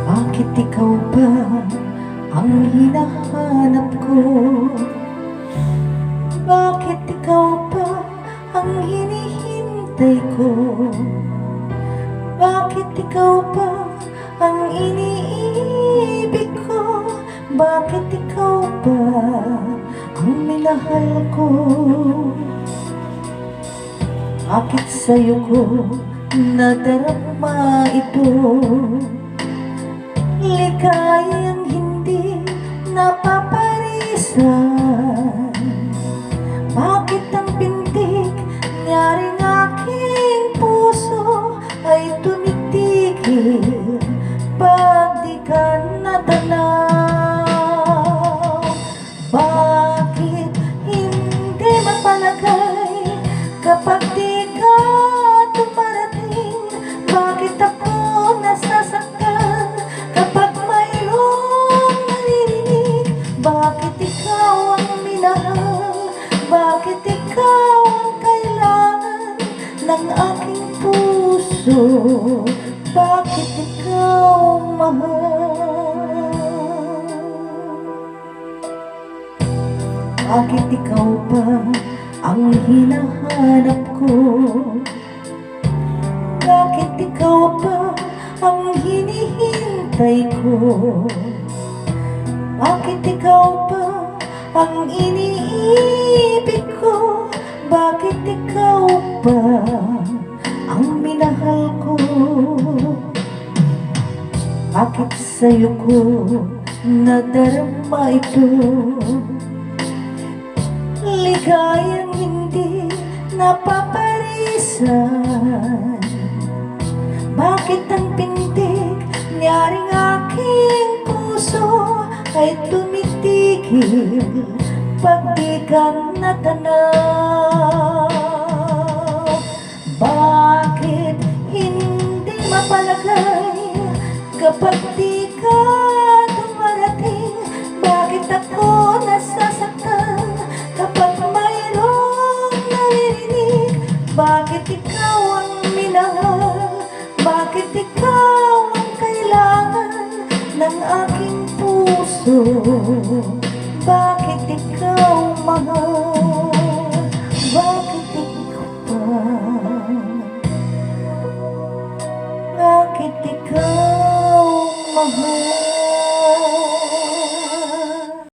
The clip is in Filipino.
Bakit ikaw ba ang hinahanap ko? Bakit ikaw ba ang hinihintay ko? Bakit ikaw ba ang iniibig ko? Bakit ikaw ba ang minahal ko? Bakit sa'yo ko nadarama ito? Ligayang hindi napaparisan. Bakit ang pintig nyaring aking puso ay tumitigil pag di ka natanaw? Bakit hindi mapalagay kapag di ka dumarating? Bakit ako nasasaktan kapag mayroong naririnig? Bakit ikaw ang minahal? Bakit ikaw ang kailangan ng aking puso? Bakit ikaw mahal? Bakit ikaw ba ang hinahanap ko? Bakit ikaw ba ang hinihintay ko? Bakit ikaw ba ang iniibig ko? Bakit ikaw ba ang minahal ko? Bakit sa'yo ko nadarama ito? Ligayang hindi napaparisan. Bakit ang pintig nyaring aking puso ay tumitigil pag di ka natanaw? Bakit hindi mapalagay kapag di ka dumarating? Bakit ako nasasaktan kapag mayroong naririnig? Bakit ikaw ang minahal? Bakit ikaw ang kailangan ng aking puso? Bakit ikaw mahal?